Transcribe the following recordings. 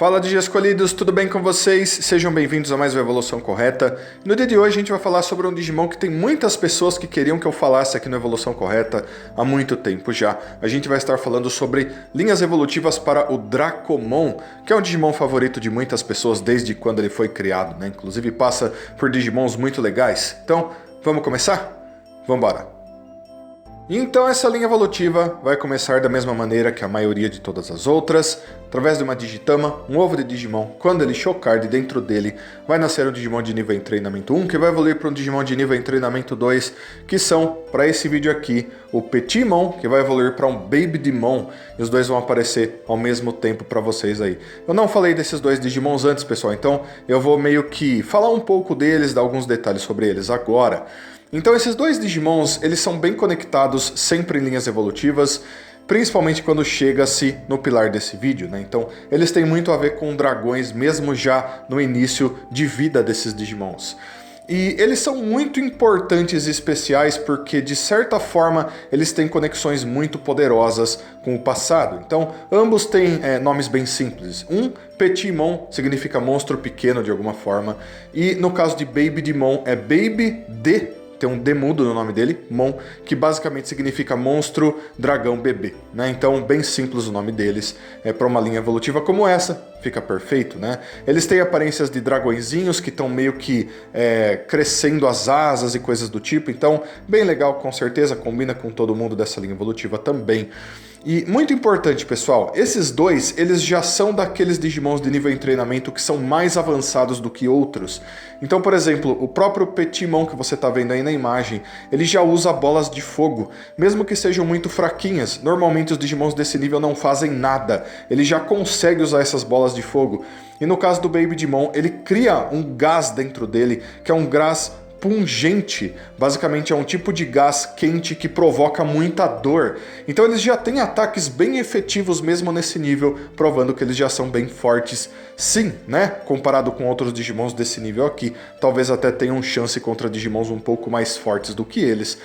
Fala de escolhidos, tudo bem com vocês? Sejam bem-vindos a mais uma Evolução Correta. No dia de hoje a gente vai falar sobre um Digimon que tem muitas pessoas que queriam que eu falasse aqui no Evolução Correta há muito tempo já. A gente vai estar falando sobre linhas evolutivas para o Dracomon, que é um Digimon favorito de muitas pessoas desde quando ele foi criado, né? Inclusive passa por Digimons muito legais. Então, vamos começar? Vambora! Então essa linha evolutiva vai começar da mesma maneira que a maioria de todas as outras, através de uma Digitama, um ovo de Digimon. Quando ele chocar de dentro dele, vai nascer um Digimon de nível em treinamento 1, que vai evoluir para um Digimon de nível em treinamento 2, que são, para esse vídeo aqui, o Petimon, que vai evoluir para um Babydimon, e os dois vão aparecer ao mesmo tempo para vocês aí. Eu não falei desses dois Digimons antes, pessoal, então eu vou meio que falar um pouco deles, dar alguns detalhes sobre eles agora. Então esses dois Digimons, eles são bem conectados sempre em linhas evolutivas, principalmente quando chega-se no pilar desse vídeo, né? Então eles têm muito a ver com dragões, mesmo já no início de vida desses Digimons. E eles são muito importantes e especiais porque, de certa forma, eles têm conexões muito poderosas com o passado. Então, ambos têm nomes bem simples. Um, Petimon, significa monstro pequeno de alguma forma. E no caso de Babydimon, é Baby de... tem um D mudo no nome dele, Mon, que basicamente significa monstro, dragão, bebê, né? Então, bem simples o nome deles. Para uma linha evolutiva como essa, fica perfeito, né? Eles têm aparências de dragõezinhos que estão meio que crescendo as asas e coisas do tipo. Então, bem legal, com certeza, combina com todo mundo dessa linha evolutiva também. E muito importante, pessoal, esses dois, eles já são daqueles Digimons de nível em treinamento que são mais avançados do que outros. Então, por exemplo, o próprio Petimon que você está vendo aí na imagem, ele já usa bolas de fogo, mesmo que sejam muito fraquinhas. Normalmente os Digimons desse nível não fazem nada, ele já consegue usar essas bolas de fogo. E no caso do Babydimon, ele cria um gás dentro dele, que é um gás pungente, basicamente é um tipo de gás quente que provoca muita dor. Então eles já têm ataques bem efetivos mesmo nesse nível, provando que eles já são bem fortes, sim, né? Comparado com outros Digimons desse nível aqui, talvez até tenham chance contra Digimons um pouco mais fortes do que eles.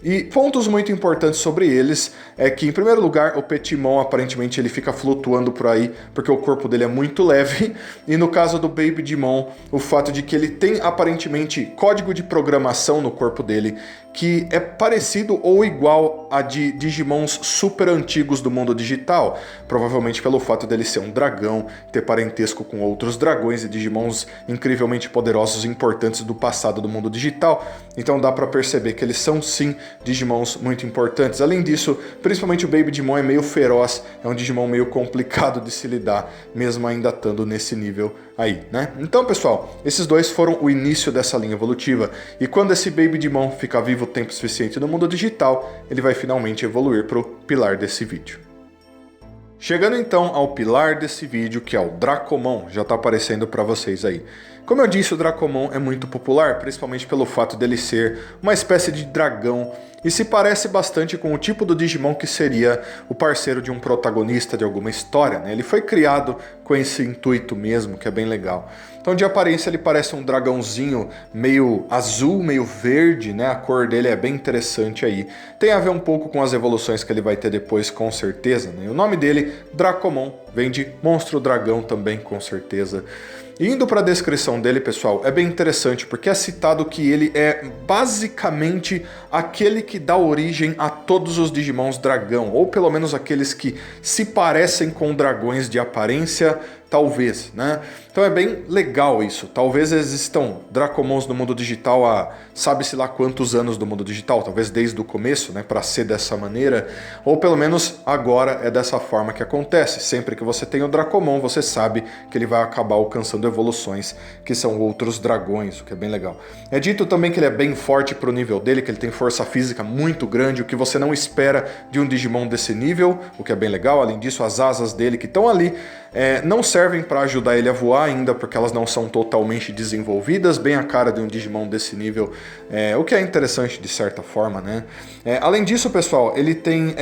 E pontos muito importantes sobre eles é que, em primeiro lugar, o Petimon aparentemente ele fica flutuando por aí porque o corpo dele é muito leve, e no caso do Babydimon, o fato de que ele tem aparentemente código de programação no corpo dele que é parecido ou igual a de Digimons super antigos do mundo digital, provavelmente pelo fato dele ser um dragão, ter parentesco com outros dragões e Digimons incrivelmente poderosos e importantes do passado do mundo digital. Então dá pra perceber que eles são sim Digimons muito importantes. Além disso, principalmente o Babydimon é meio feroz, é um Digimon meio complicado de se lidar, mesmo ainda estando nesse nível aí, né? Então, pessoal, esses dois foram o início dessa linha evolutiva, e quando esse Babydimon ficar vivo tempo suficiente no mundo digital, ele vai finalmente evoluir para o pilar desse vídeo. Chegando então ao pilar desse vídeo, que é o Dracomon, já está aparecendo para vocês aí. Como eu disse, o Dracomon é muito popular, principalmente pelo fato dele ser uma espécie de dragão e se parece bastante com o tipo do Digimon que seria o parceiro de um protagonista de alguma história, né? Ele foi criado com esse intuito mesmo, que é bem legal. Então, de aparência, ele parece um dragãozinho meio azul, meio verde, né? A cor dele é bem interessante aí. Tem a ver um pouco com as evoluções que ele vai ter depois, com certeza, né? O nome dele, Dracomon, vem de monstro dragão também, com certeza. E indo para a descrição dele, pessoal, é bem interessante porque é citado que ele é basicamente aquele que dá origem a todos os Digimons dragão, ou pelo menos aqueles que se parecem com dragões de aparência, talvez, né? Então é bem legal isso. Talvez existam Dracomons no mundo digital há sabe-se lá quantos anos do mundo digital, talvez desde o começo, né, para ser dessa maneira, ou pelo menos agora é dessa forma que acontece. Sempre que você tem o Dracomon, você sabe que ele vai acabar alcançando evoluções que são outros dragões, o que é bem legal. É dito também que ele é bem forte pro nível dele, que ele tem força física muito grande, o que você não espera de um Digimon desse nível, o que é bem legal. Além disso, as asas dele que estão ali não servem para ajudar ele a voar ainda, porque elas não são totalmente desenvolvidas, bem a cara de um Digimon desse nível, o que é interessante de certa forma, né? Além disso, pessoal, ele tem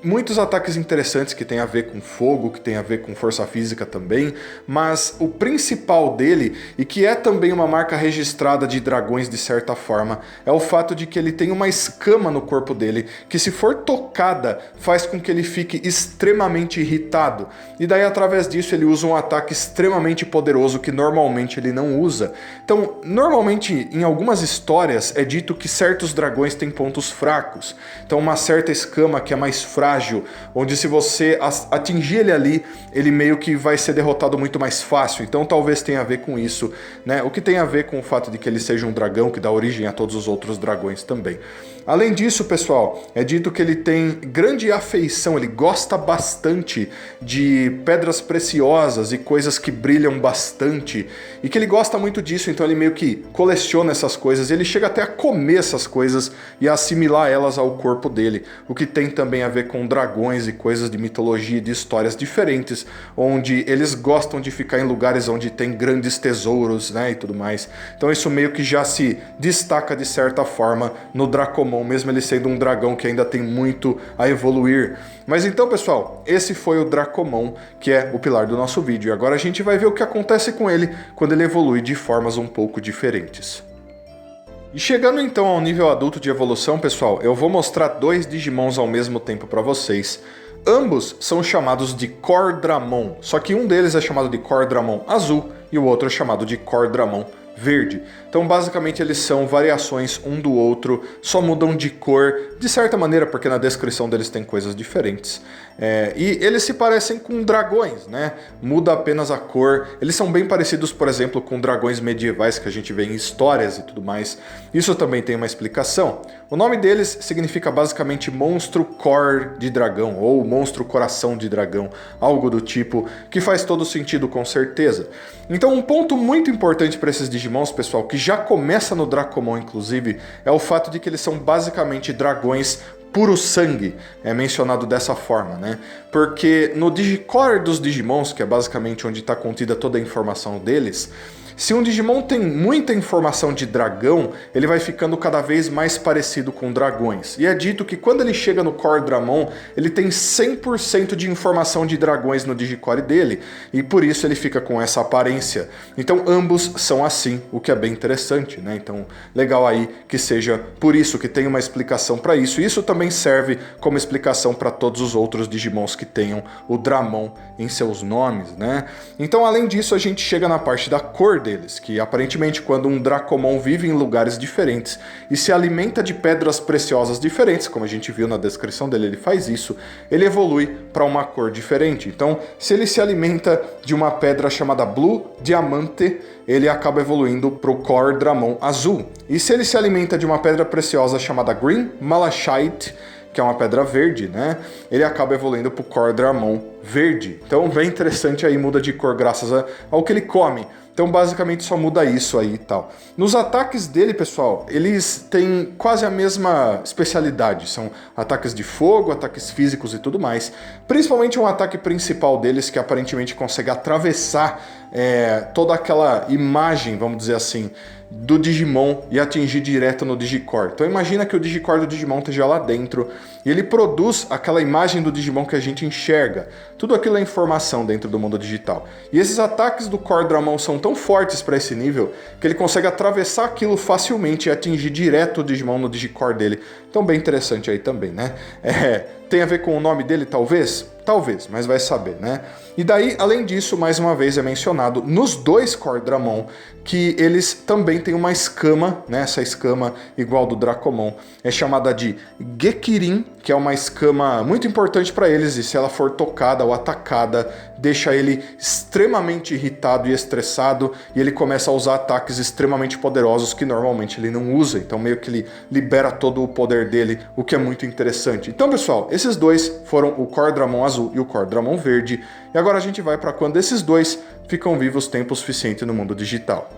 muitos ataques interessantes que tem a ver com fogo, que tem a ver com força física também, mas o principal dele, e que é também uma marca registrada de dragões de certa forma, é o fato de que ele tem uma escama no corpo dele, que se for tocada, faz com que ele fique extremamente irritado. E daí através disso ele usa um ataque extremamente poderoso que normalmente ele não usa. Então, normalmente em algumas histórias é dito que certos dragões têm pontos fracos. Então uma certa escama que é mais frágil, onde se você atingir ele ali, ele meio que vai ser derrotado muito mais fácil. Então talvez tenha a ver com isso, né? O que tem a ver com o fato de que ele seja um dragão que dá origem a todos os outros dragões também. Além disso, pessoal, é dito que ele tem grande afeição, ele gosta bastante de pedras preciosas e coisas que brilham bastante, e que ele gosta muito disso, então ele meio que coleciona essas coisas, ele chega até a comer essas coisas e a assimilar elas ao corpo dele, o que tem também a ver com dragões e coisas de mitologia e de histórias diferentes, onde eles gostam de ficar em lugares onde tem grandes tesouros, né, e tudo mais. Então isso meio que já se destaca de certa forma no Dracomon, mesmo ele sendo um dragão que ainda tem muito a evoluir. Mas então, pessoal, esse foi o Dracomon, que é o pilar do nosso vídeo. E agora a gente vai ver o que acontece com ele quando ele evolui de formas um pouco diferentes. E chegando então ao nível adulto de evolução, pessoal, eu vou mostrar dois Digimons ao mesmo tempo para vocês. Ambos são chamados de Cordramon, só que um deles é chamado de Cordramon azul e o outro é chamado de Cordramon verde. Então basicamente eles são variações um do outro, só mudam de cor, de certa maneira, porque na descrição deles tem coisas diferentes. E eles se parecem com dragões, né? Muda apenas a cor. Eles são bem parecidos, por exemplo, com dragões medievais que a gente vê em histórias e tudo mais. Isso também tem uma explicação. O nome deles significa basicamente monstro core de dragão, ou monstro coração de dragão, algo do tipo, que faz todo sentido com certeza. Então um ponto muito importante para esses Digimons, pessoal, que já começa no Dracomon inclusive, é o fato de que eles são basicamente dragões puro sangue, é mencionado dessa forma, né? Porque no Digicore dos Digimons, que é basicamente onde está contida toda a informação deles, se um Digimon tem muita informação de dragão, ele vai ficando cada vez mais parecido com dragões. E é dito que quando ele chega no Cordramon, ele tem 100% de informação de dragões no Digicore dele, e por isso ele fica com essa aparência. Então ambos são assim, o que é bem interessante, né? Então legal aí que seja por isso, que tem uma explicação para isso. Isso também serve como explicação para todos os outros Digimons que tenham o Dramon em seus nomes, né? Então além disso a gente chega na parte da cor deles, que aparentemente quando um Dracomon vive em lugares diferentes e se alimenta de pedras preciosas diferentes, como a gente viu na descrição dele, ele faz isso, ele evolui para uma cor diferente. Então, se ele se alimenta de uma pedra chamada Blue Diamante, ele acaba evoluindo para o Cordramon azul. E se ele se alimenta de uma pedra preciosa chamada Green Malachite, que é uma pedra verde, né? Ele acaba evoluindo para o Cordramon verde. Então, bem interessante aí, muda de cor graças ao que ele come. Então basicamente só muda isso aí e tal. Nos ataques dele, pessoal, eles têm quase a mesma especialidade. São ataques de fogo, ataques físicos e tudo mais. Principalmente um ataque principal deles que aparentemente consegue atravessar toda aquela imagem, vamos dizer assim, do Digimon e atingir direto no Digicore. Então imagina que o Digicore do Digimon esteja lá dentro e ele produz aquela imagem do Digimon que a gente enxerga. Tudo aquilo é informação dentro do mundo digital. E esses ataques do Cordramon são tão fortes para esse nível que ele consegue atravessar aquilo facilmente e atingir direto o Digimon no Digicore dele. Então bem interessante aí também, né? Tem a ver com o nome dele, talvez? Talvez, mas vai saber, né? E daí, além disso, mais uma vez é mencionado nos dois Cordramon que eles também têm uma escama, né? Essa escama igual do Dracomon é chamada de Gekirin, que é uma escama muito importante para eles, e se ela for tocada ou atacada, deixa ele extremamente irritado e estressado, e ele começa a usar ataques extremamente poderosos que normalmente ele não usa, então meio que ele libera todo o poder dele, o que é muito interessante. Então, pessoal, esses dois foram o Cordramon azul e o Cordramon verde, e agora a gente vai para quando esses dois ficam vivos tempo suficiente no mundo digital.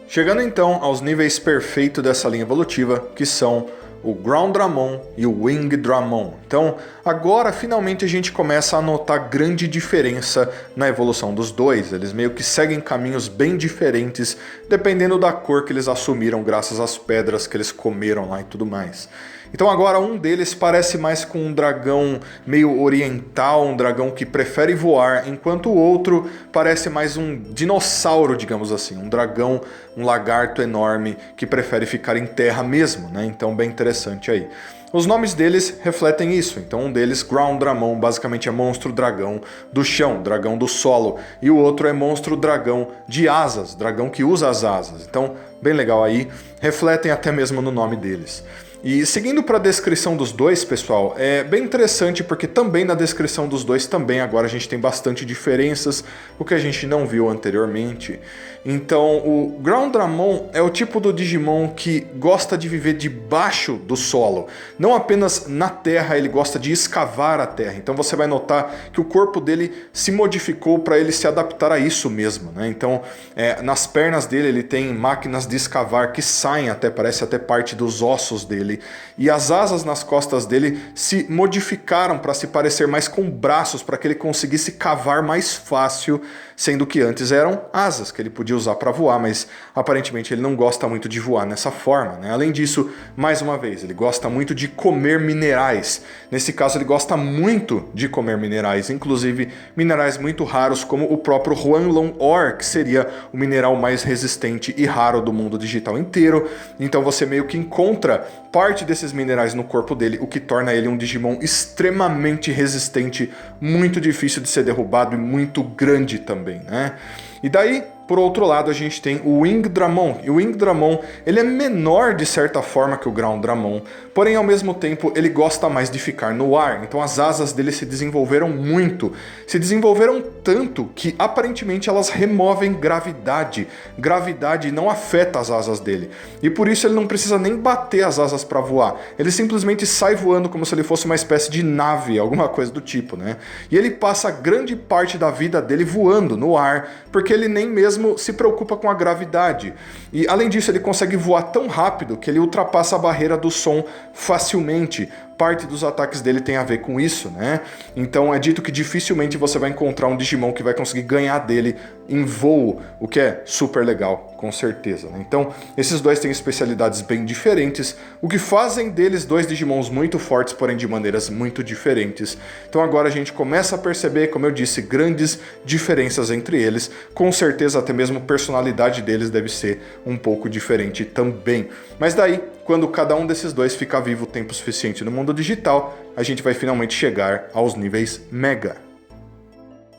Chegando então aos níveis perfeitos dessa linha evolutiva, que são o Grounddramon e o Wingdramon. Então, agora finalmente a gente começa a notar grande diferença na evolução dos dois. Eles meio que seguem caminhos bem diferentes, dependendo da cor que eles assumiram graças às pedras que eles comeram lá e tudo mais. Então agora um deles parece mais com um dragão meio oriental, um dragão que prefere voar, enquanto o outro parece mais um dinossauro, digamos assim, um dragão, um lagarto enorme que prefere ficar em terra mesmo, né? Então bem interessante aí. Os nomes deles refletem isso. Então um deles, Ground-Dramon, basicamente é monstro dragão do chão, dragão do solo. E o outro é monstro dragão de asas, dragão que usa as asas. Então, bem legal aí. Refletem até mesmo no nome deles. E seguindo para a descrição dos dois, pessoal, é bem interessante porque também na descrição dos dois também agora a gente tem bastante diferenças, o que a gente não viu anteriormente. Então o Ground-Dramon é o tipo do Digimon que gosta de viver debaixo do solo. Não apenas na terra, ele gosta de escavar a terra. Então você vai notar que o corpo dele se modificou para ele se adaptar a isso mesmo, né? Então nas pernas dele ele tem máquinas de escavar que saem até, parece até parte dos ossos dele. E as asas nas costas dele se modificaram para se parecer mais com braços, para que ele conseguisse cavar mais fácil, sendo que antes eram asas que ele podia usar para voar, mas aparentemente ele não gosta muito de voar nessa forma, né? Além disso, mais uma vez, ele gosta muito de comer minerais. Nesse caso, ele gosta muito de comer minerais, inclusive minerais muito raros como o próprio Huanglong Ore, que seria o mineral mais resistente e raro do mundo digital inteiro. Então você meio que encontra parte desses minerais no corpo dele, o que torna ele um Digimon extremamente resistente, muito difícil de ser derrubado e muito grande também, né? E daí, por outro lado, a gente tem o Wing-Dramon. E o Wing-Dramon, ele é menor de certa forma que o Ground-Dramon, porém ao mesmo tempo ele gosta mais de ficar no ar. Então as asas dele se desenvolveram muito. Se desenvolveram tanto que aparentemente elas removem gravidade. Gravidade não afeta as asas dele. E por isso ele não precisa nem bater as asas para voar. Ele simplesmente sai voando como se ele fosse uma espécie de nave, alguma coisa do tipo, né? E ele passa grande parte da vida dele voando no ar, porque ele nem mesmo se preocupa com a gravidade. E além disso, ele consegue voar tão rápido que ele ultrapassa a barreira do som facilmente. Parte dos ataques dele tem a ver com isso, né? Então é dito que dificilmente você vai encontrar um Digimon que vai conseguir ganhar dele em voo, o que é super legal, com certeza, né? Então esses dois têm especialidades bem diferentes, o que fazem deles dois Digimons muito fortes, porém de maneiras muito diferentes. Então agora a gente começa a perceber, como eu disse, grandes diferenças entre eles. Com certeza até mesmo a personalidade deles deve ser um pouco diferente também. Mas daí, quando cada um desses dois ficar vivo o tempo suficiente no mundo digital, a gente vai finalmente chegar aos níveis Mega.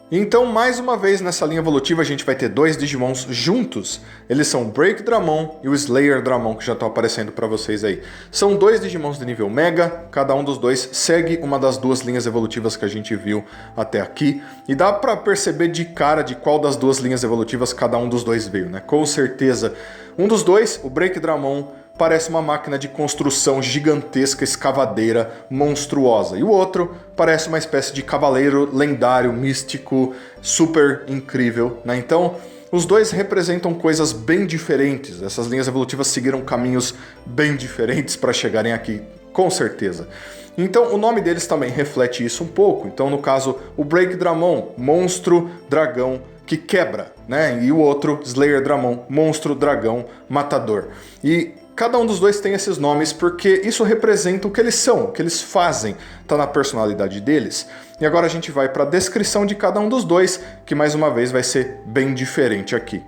Então, mais uma vez nessa linha evolutiva, a gente vai ter dois Digimons juntos. Eles são o Break-Dramon e o Slayer-Dramon, que já estão aparecendo para vocês aí. São dois Digimons de nível Mega, cada um dos dois segue uma das duas linhas evolutivas que a gente viu até aqui. E dá para perceber de cara de qual das duas linhas evolutivas cada um dos dois veio, né? Com certeza, um dos dois, o Break-Dramon, parece uma máquina de construção gigantesca, escavadeira, monstruosa. E o outro parece uma espécie de cavaleiro lendário, místico, super incrível, né? Então, os dois representam coisas bem diferentes. Essas linhas evolutivas seguiram caminhos bem diferentes para chegarem aqui, com certeza. Então, o nome deles também reflete isso um pouco. Então, no caso, o Break-Dramon, monstro, dragão, que quebra, né? E o outro, Slayer-Dramon, monstro, dragão, matador. E cada um dos dois tem esses nomes porque isso representa o que eles são, o que eles fazem, tá na personalidade deles. E agora a gente vai para a descrição de cada um dos dois, que mais uma vez vai ser bem diferente aqui.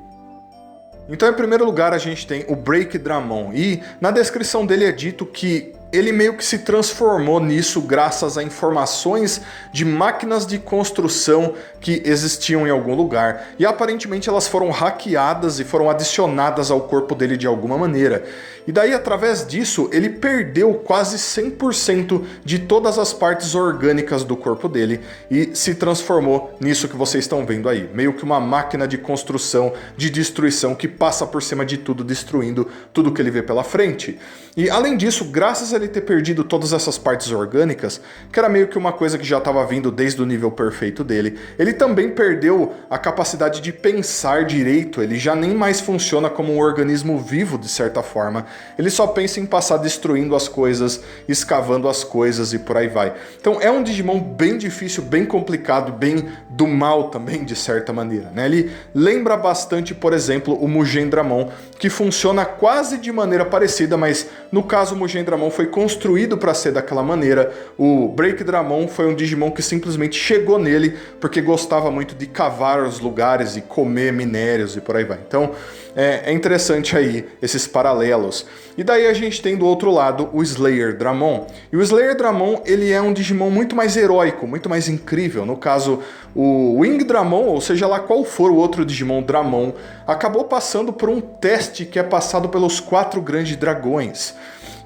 Então, em primeiro lugar, a gente tem o Break-Dramon, e na descrição dele é dito que ele meio que se transformou nisso graças a informações de máquinas de construção que existiam em algum lugar. E aparentemente elas foram hackeadas e foram adicionadas ao corpo dele de alguma maneira. E daí, através disso, ele perdeu quase 100% de todas as partes orgânicas do corpo dele e se transformou nisso que vocês estão vendo aí. Meio que uma máquina de construção, de destruição, que passa por cima de tudo, destruindo tudo que ele vê pela frente. E além disso, graças a ele ter perdido todas essas partes orgânicas, que era meio que uma coisa que já estava vindo desde o nível perfeito dele, ele também perdeu a capacidade de pensar direito, ele já nem mais funciona como um organismo vivo de certa forma, ele só pensa em passar destruindo as coisas, escavando as coisas e por aí vai. Então é um Digimon bem difícil, bem complicado, bem do mal também de certa maneira, né? Ele lembra bastante, por exemplo, o Mugen-Dramon, que funciona quase de maneira parecida, mas no caso o Mugen-Dramon foi construído para ser daquela maneira. O Breakdramon foi um Digimon que simplesmente chegou nele porque gostava muito de cavar os lugares e comer minérios e por aí vai. Então é interessante aí esses paralelos. E daí a gente tem do outro lado o Slayerdramon. E o Slayerdramon, ele é um Digimon muito mais heróico, muito mais incrível. No caso, o Wingdramon, ou seja lá qual for o outro Digimon Dramon, acabou passando por um teste que é passado pelos 4 grandes dragões.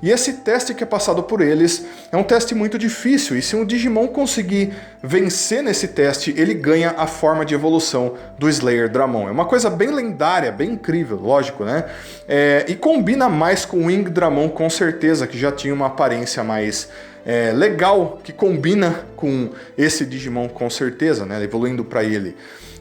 E esse teste que é passado por eles é um teste muito difícil, e se um Digimon conseguir vencer nesse teste, ele ganha a forma de evolução do Slayerdramon. É uma coisa bem lendária, bem incrível, lógico, né? E combina mais com o Wingdramon, com certeza, que já tinha uma aparência mais legal, que combina com esse Digimon, com certeza, né? Evoluindo para ele.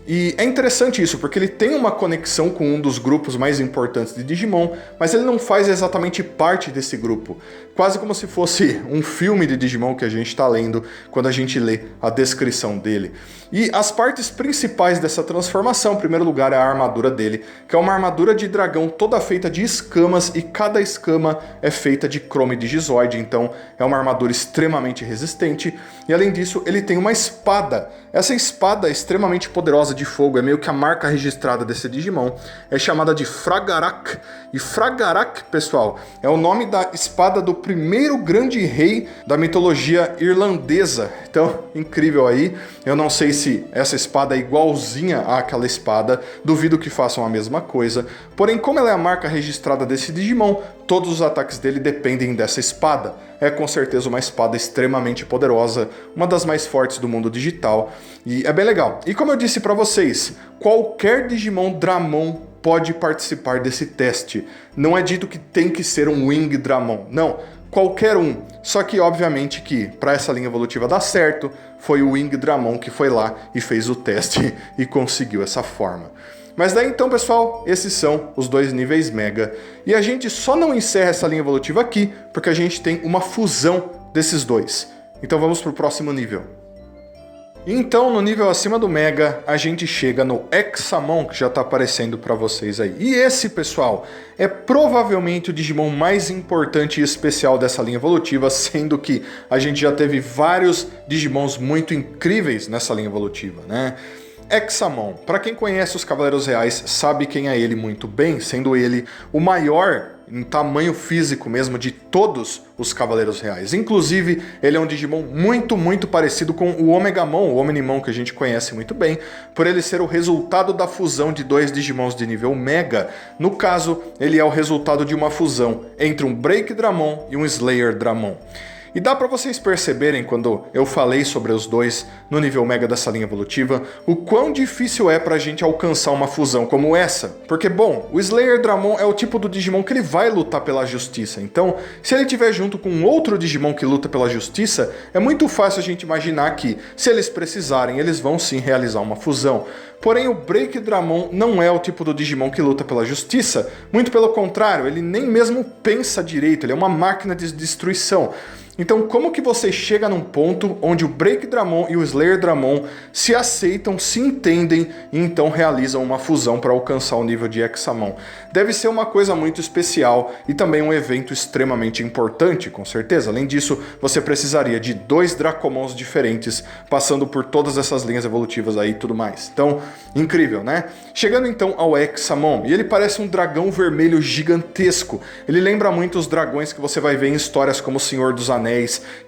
E é interessante isso, porque ele tem uma conexão com um dos grupos mais importantes de Digimon, mas ele não faz exatamente parte desse grupo. Quase como se fosse um filme de Digimon que a gente está lendo quando a gente lê a descrição dele. E as partes principais dessa transformação, em primeiro lugar, é a armadura dele, que é uma armadura de dragão toda feita de escamas, e cada escama é feita de chrome digizoide, então é uma armadura extremamente resistente. E além disso, ele tem uma espada. Essa espada é extremamente poderosa de fogo, é meio que a marca registrada desse Digimon, é chamada de Fragarak. E Fragarak, pessoal, é o nome da espada do primeiro grande rei da mitologia irlandesa. Então, incrível aí. Eu não sei se essa espada é igualzinha àquela espada, duvido que façam a mesma coisa. Porém, como ela é a marca registrada desse Digimon, todos os ataques dele dependem dessa espada. É com certeza uma espada extremamente poderosa, uma das mais fortes do mundo digital, e é bem legal. E como eu disse pra vocês, qualquer Digimon Dramon pode participar desse teste. Não é dito que tem que ser um Wingdramon, não. Qualquer um, só que obviamente que para essa linha evolutiva dar certo, foi o Wingdramon que foi lá e fez o teste e conseguiu essa forma. Mas daí então, pessoal, esses são os 2 níveis Mega, e a gente só não encerra essa linha evolutiva aqui, porque a gente tem uma fusão desses dois. Então vamos para o próximo nível. Então, no nível acima do Mega, a gente chega no Hexamon, que já está aparecendo para vocês aí. E esse, pessoal, é provavelmente o Digimon mais importante e especial dessa linha evolutiva, sendo que a gente já teve vários Digimons muito incríveis nessa linha evolutiva, né? Hexamon, para quem conhece os Cavaleiros Reais, sabe quem é ele muito bem, sendo ele o maior em tamanho físico mesmo de todos os Cavaleiros Reais. Inclusive, ele é um Digimon muito parecido com o Omegamon, o Omnimon que a gente conhece muito bem, por ele ser o resultado da fusão de 2 Digimons de nível Mega. No caso, ele é o resultado de uma fusão entre um Breakdramon e um Slayerdramon. E dá para vocês perceberem, quando eu falei sobre os dois no nível Mega dessa linha evolutiva, o quão difícil é pra gente alcançar uma fusão como essa. Porque, bom, o Slayerdramon é o tipo do Digimon que ele vai lutar pela justiça. Então, se ele estiver junto com outro Digimon que luta pela justiça, é muito fácil a gente imaginar que, se eles precisarem, eles vão sim realizar uma fusão. Porém, o Breakdramon não é o tipo do Digimon que luta pela justiça. Muito pelo contrário, ele nem mesmo pensa direito, ele é uma máquina de destruição. Então, como que você chega num ponto onde o Breakdramon e o Slayerdramon se aceitam, se entendem e então realizam uma fusão para alcançar o nível de Hexamon? Deve ser uma coisa muito especial e também um evento extremamente importante, com certeza. Além disso, você precisaria de 2 Dracomons diferentes, passando por todas essas linhas evolutivas aí e tudo mais. Então, incrível, né? Chegando então ao Hexamon, e ele parece um dragão vermelho gigantesco. Ele lembra muito os dragões que você vai ver em histórias como O Senhor dos Anéis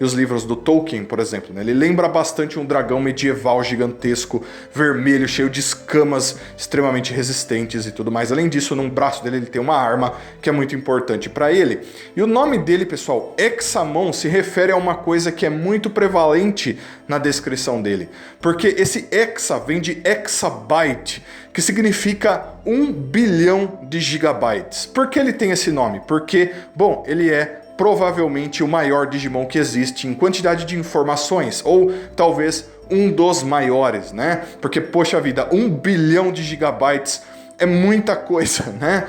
e os livros do Tolkien, por exemplo, né? Ele lembra bastante um dragão medieval gigantesco, vermelho, cheio de escamas extremamente resistentes e tudo mais. Além disso, no braço dele ele tem uma arma que é muito importante para ele. E o nome dele, pessoal, Hexamon, se refere a uma coisa que é muito prevalente na descrição dele. Porque esse hexa vem de exabyte, que significa 1 bilhão de gigabytes. Por que ele tem esse nome? Porque, bom, ele é provavelmente o maior Digimon que existe em quantidade de informações, ou talvez um dos maiores, né? Porque, poxa vida, 1 bilhão de gigabytes é muita coisa, né?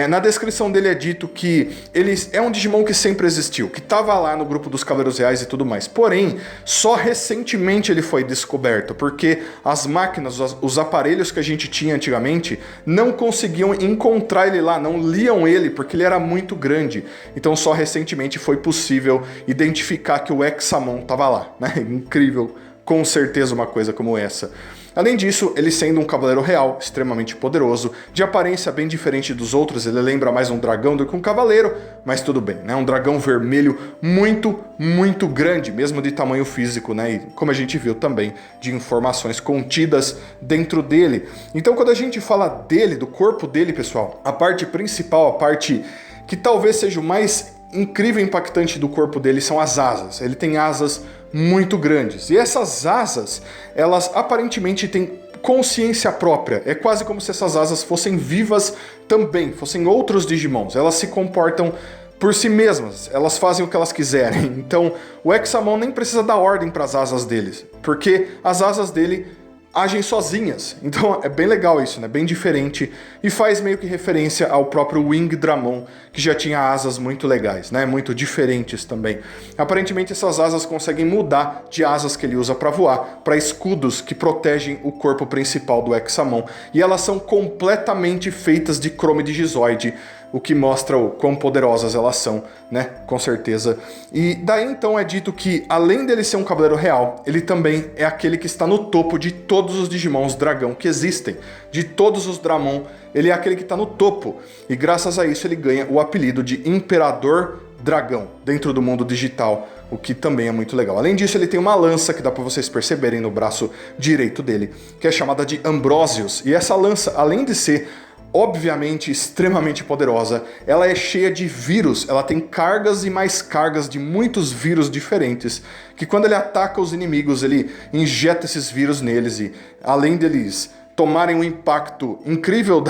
Na descrição dele é dito que ele é um Digimon que sempre existiu, que estava lá no grupo dos Cavaleiros Reais e tudo mais. Porém, só recentemente ele foi descoberto, porque as máquinas, os aparelhos que a gente tinha antigamente, não conseguiam encontrar ele lá, não liam ele, porque ele era muito grande. Então só recentemente foi possível identificar que o Examon estava lá, né? Incrível, com certeza uma coisa como essa. Além disso, ele sendo um cavaleiro real, extremamente poderoso, de aparência bem diferente dos outros, ele lembra mais um dragão do que um cavaleiro, mas tudo bem, né? Um dragão vermelho muito, muito grande, mesmo de tamanho físico, né? E como a gente viu também, de informações contidas dentro dele. Então quando a gente fala dele, do corpo dele, pessoal, a parte principal, a parte que talvez seja o mais incrível e impactante do corpo dele são as asas. Ele tem asas muito grandes. E essas asas, elas aparentemente têm consciência própria. É quase como se essas asas fossem vivas também, fossem outros Digimons. Elas se comportam por si mesmas, elas fazem o que elas quiserem. Então, o Examon nem precisa dar ordem para as asas deles, porque as asas dele agem sozinhas. Então é bem legal isso, né? Bem diferente e faz meio que referência ao próprio Wing Dramon, que já tinha asas muito legais, né? Muito diferentes também. Aparentemente essas asas conseguem mudar de asas que ele usa para voar para escudos que protegem o corpo principal do Examon, e elas são completamente feitas de chrome digizoide, o que mostra o quão poderosas elas são, né? Com certeza. E daí então é dito que, além dele ser um cavaleiro real, ele também é aquele que está no topo de todos os Digimons dragão que existem. De todos os Dramon, ele é aquele que está no topo. E graças a isso ele ganha o apelido de Imperador Dragão, dentro do mundo digital, o que também é muito legal. Além disso, ele tem uma lança, que dá para vocês perceberem no braço direito dele, que é chamada de Ambrosius. E essa lança, além de ser obviamente extremamente poderosa, ela é cheia de vírus, ela tem cargas e mais cargas de muitos vírus diferentes, que quando ele ataca os inimigos, ele injeta esses vírus neles e, além deles tomarem um impacto incrível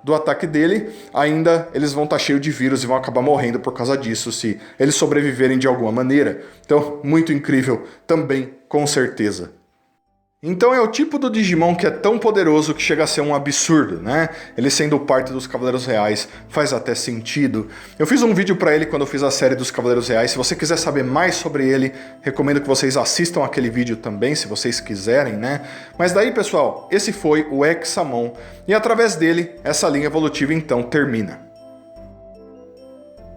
do ataque dele, ainda eles vão estar cheios de vírus e vão acabar morrendo por causa disso, se eles sobreviverem de alguma maneira. Então, muito incrível também, com certeza. Então é o tipo do Digimon que é tão poderoso que chega a ser um absurdo, né? Ele sendo parte dos Cavaleiros Reais faz até sentido. Eu fiz um vídeo pra ele quando eu fiz a série dos Cavaleiros Reais. Se você quiser saber mais sobre ele, recomendo que vocês assistam aquele vídeo também, se vocês quiserem, né? Mas daí, pessoal, esse foi o Examon, e através dele, essa linha evolutiva então termina.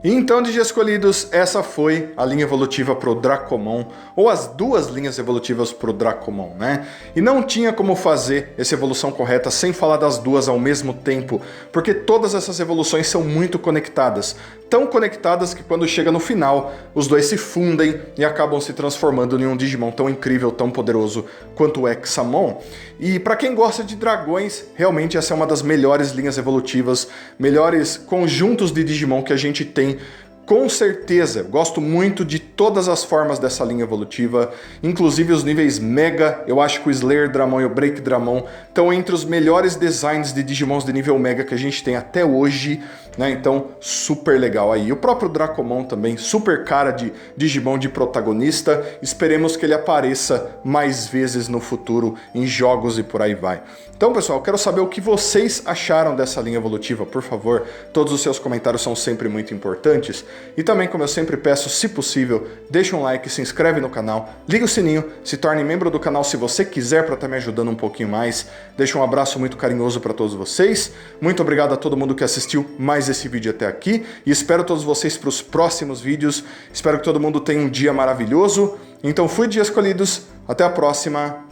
E então, Digi escolhidos, essa foi a linha evolutiva pro Dracomon, ou as duas linhas evolutivas pro Dracomon, né? E não tinha como fazer essa evolução correta sem falar das duas ao mesmo tempo, porque todas essas evoluções são muito conectadas. Tão conectadas que quando chega no final, os dois se fundem e acabam se transformando em um Digimon tão incrível, tão poderoso quanto o Examon. E para quem gosta de dragões, realmente essa é uma das melhores linhas evolutivas, melhores conjuntos de Digimon que a gente tem. Com certeza, eu gosto muito de todas as formas dessa linha evolutiva, inclusive os níveis Mega. Eu acho que o Slayer Dramon e o Break Dramon estão entre os melhores designs de Digimons de nível Mega que a gente tem até hoje, né? Então, super legal aí. O próprio Dracomon também, super cara de Digimon de protagonista. Esperemos que ele apareça mais vezes no futuro em jogos e por aí vai. Então, pessoal, eu quero saber o que vocês acharam dessa linha evolutiva, por favor. Todos os seus comentários são sempre muito importantes. E também, como eu sempre peço, se possível, deixa um like, se inscreve no canal, liga o sininho, se torne membro do canal se você quiser para estar me ajudando um pouquinho mais. Deixa um abraço muito carinhoso para todos vocês. Muito obrigado a todo mundo que assistiu mais esse vídeo até aqui. E espero todos vocês para os próximos vídeos. Espero que todo mundo tenha um dia maravilhoso. Então fui, Digi escolhidos. Até a próxima.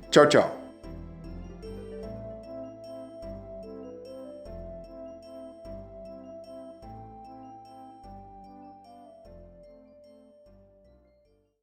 Tchau, tchau.